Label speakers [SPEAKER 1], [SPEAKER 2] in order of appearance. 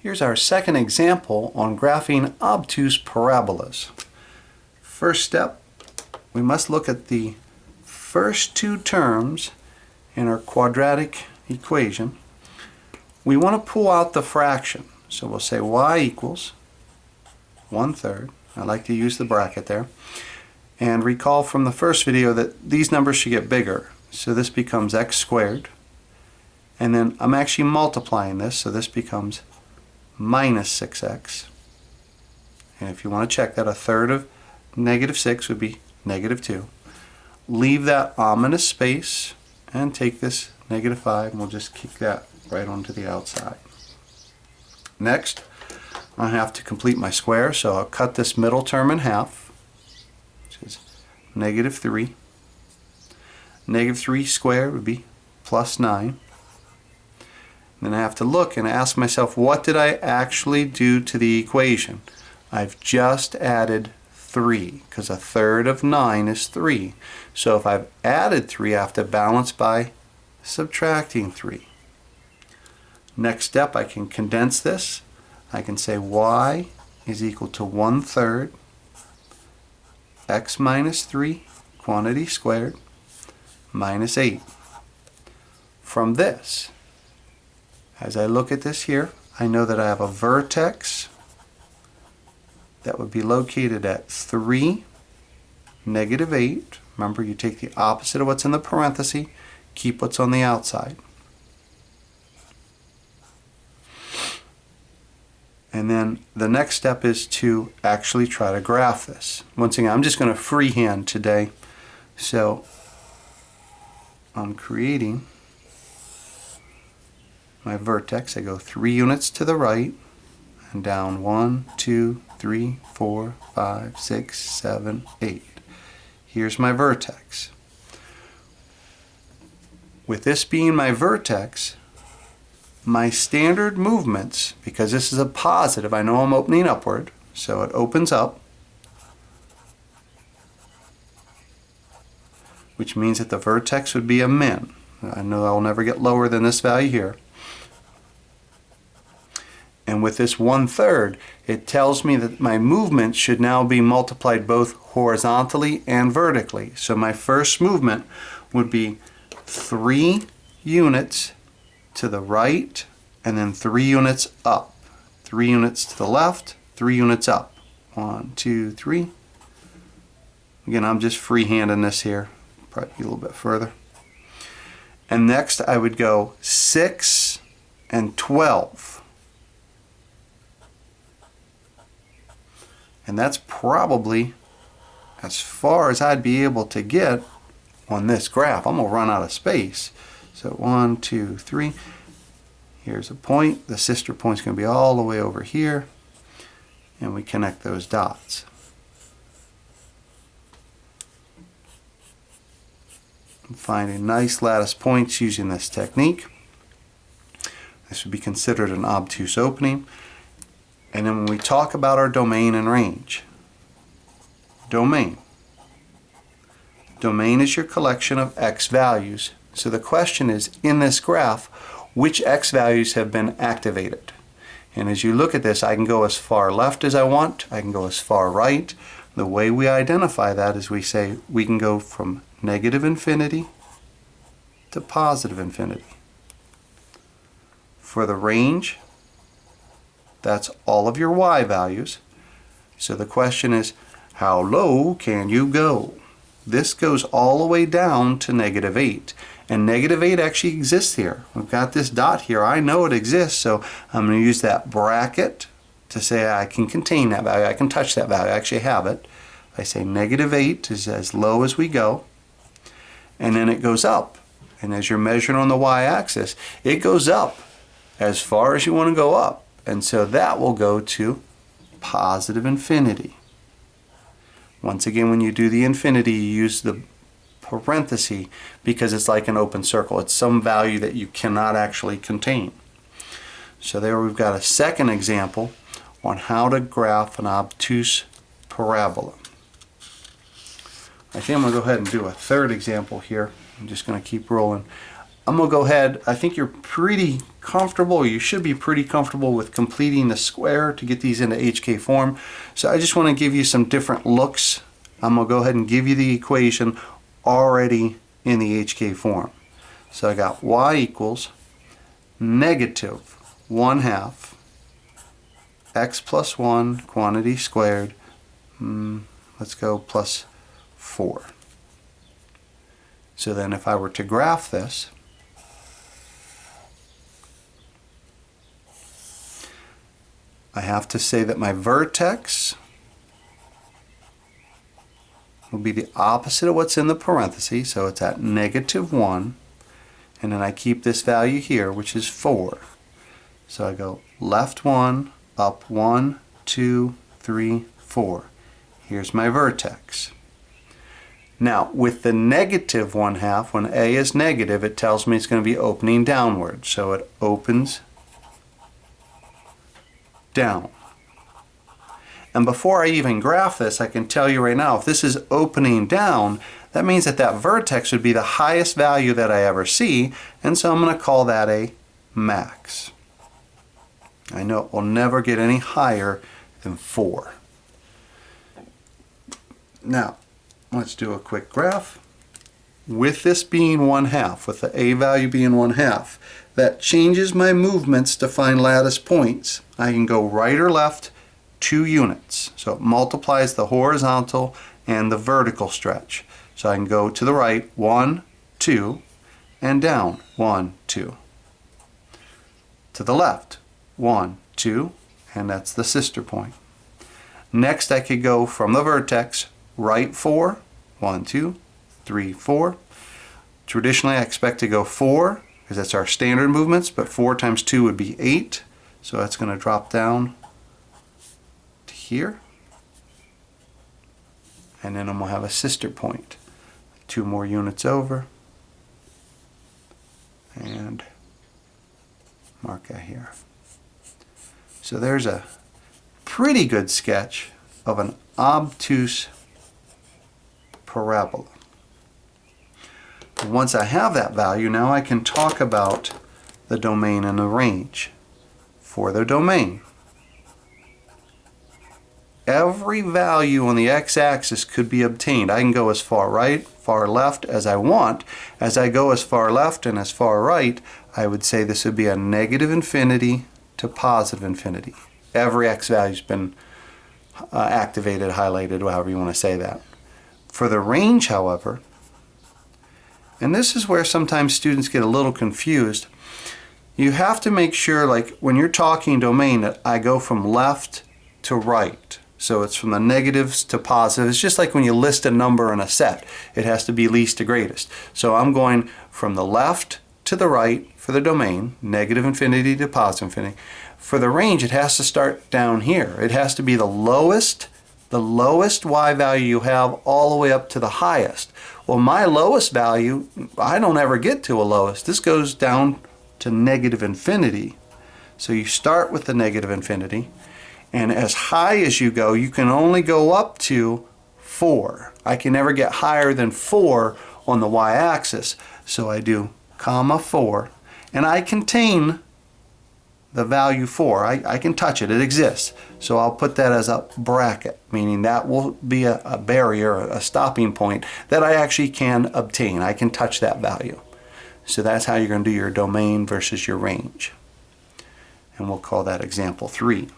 [SPEAKER 1] Here's our second example on graphing obtuse parabolas. First step, we must look at the first two terms in our quadratic equation. We want to pull out the fraction. So we'll say y equals 1/3. I like to use the bracket there. And recall from the first video that these numbers should get bigger. So this becomes x squared. And then I'm actually multiplying this, so this becomes minus 6x. And if you want to check that, 1/3 of -6 would be -2. Leave that ominous space and take this -5 and we'll just kick that right onto the outside. Next, I have to complete my square, so I'll cut this middle term in half, which is -3. -3 squared would be +9. Then I have to look and ask myself, what did I actually do to the equation? I've just added 3, because 1/3 of 9 is 3. So if I've added 3, I have to balance by subtracting 3. Next step, I can condense this. I can say y is equal to 1/3 x minus 3, quantity squared, minus 8. From this, as I look at this here, I know that I have a vertex that would be located at 3, -8. Remember, you take the opposite of what's in the parenthesis, keep what's on the outside. And then the next step is to actually try to graph this. Once again, I'm just going to freehand today. So I'm creating my vertex. I go 3 units to the right and down 1, 2, 3, 4, 5, 6, 7, 8. Here's my vertex. With this being my vertex, my standard movements, because this is a positive, I know I'm opening upward, so it opens up, which means that the vertex would be a min. I know I'll never get lower than this value here. And with this 1/3, it tells me that my movement should now be multiplied both horizontally and vertically. So my first movement would be 3 units to the right and then 3 units up. 3 units to the left, 3 units up. 1, 2, 3. Again, I'm just freehanding this here. Probably a little bit further. And next I would go 6 and 12. And that's probably as far as I'd be able to get on this graph. I'm going to run out of space. So 1, 2, 3. Here's a point. The sister point's going to be all the way over here. And we connect those dots. I'm finding nice lattice points using this technique. This would be considered an obtuse opening. And then when we talk about our domain and range, domain is your collection of x values. So the question is, in this graph, which x values have been activated? And as you look at this, I can go as far left as I want, I can go as far right. The way we identify that is we say we can go from -infinity to +infinity. For the range, that's all of your y values. So the question is, how low can you go? This goes all the way down to -8. And -8 actually exists here. We've got this dot here. I know it exists, so I'm going to use that bracket to say I can contain that value. I can touch that value. I actually have it. I say -8 is as low as we go. And then it goes up. And as you're measuring on the y-axis, it goes up as far as you want to go up. And so that will go to +infinity. Once again, when you do the infinity, you use the parenthesis because it's like an open circle. It's some value that you cannot actually contain. So there we've got a second example on how to graph an obtuse parabola. I think I'm going to go ahead and do a third example here. I'm just going to keep rolling. I'm going to go ahead. I think you're pretty comfortable. You should be pretty comfortable with completing the square to get these into HK form. So I just want to give you some different looks. I'm going to go ahead and give you the equation already in the HK form. So I got y equals negative 1/2 x plus 1 quantity squared, let's go plus 4. So then if I were to graph this, I have to say that my vertex will be the opposite of what's in the parentheses, so it's at -1, and then I keep this value here, which is 4. So I go left 1, up 1, 2, 3, 4. Here's my vertex. Now, with the negative 1/2, when A is negative, it tells me it's going to be opening downward. So it opens down. And before I even graph this, I can tell you right now, if this is opening down, that means that that vertex would be the highest value that I ever see, and so I'm going to call that a max. I know it will never get any higher than 4. Now, let's do a quick graph. With this being 1/2, with the A value being 1/2, that changes my movements to find lattice points. I can go right or left 2 units. So it multiplies the horizontal and the vertical stretch. So I can go to the right 1, 2, and down 1, 2. To the left 1, 2, and that's the sister point. Next I could go from the vertex right 4, 1, 2, 3, 4. Traditionally I expect to go 4 because that's our standard movements, but 4 times 2 would be 8. So that's going to drop down to here. And then I'm going to have a sister point. 2 more units over. And mark that here. So there's a pretty good sketch of an obtuse parabola. Once I have that value, now I can talk about the domain and the range. For the domain, every value on the x-axis could be obtained. I can go as far right, far left as I want. As I go as far left and as far right, I would say this would be a negative infinity to positive infinity. Every x value's been activated, highlighted, however you want to say that. For the range, however, and this is where sometimes students get a little confused, you have to make sure, like when you're talking domain, that I go from left to right. So it's from the negatives to positive. It's just like when you list a number in a set. It has to be least to greatest. So I'm going from the left to the right for the domain, negative infinity to positive infinity. For the range, it has to start down here. It has to be the lowest y value you have all the way up to the highest. Well, my lowest value, I don't ever get to a lowest. This goes down to negative infinity. So you start with the negative infinity, and as high as you go, you can only go up to 4. I can never get higher than 4 on the y-axis. So I do comma 4, and I contain the value 4. I can touch it. It exists. So I'll put that as a bracket, meaning that will be a barrier, a stopping point that I actually can obtain. I can touch that value. So that's how you're going to do your domain versus your range. And we'll call that example 3.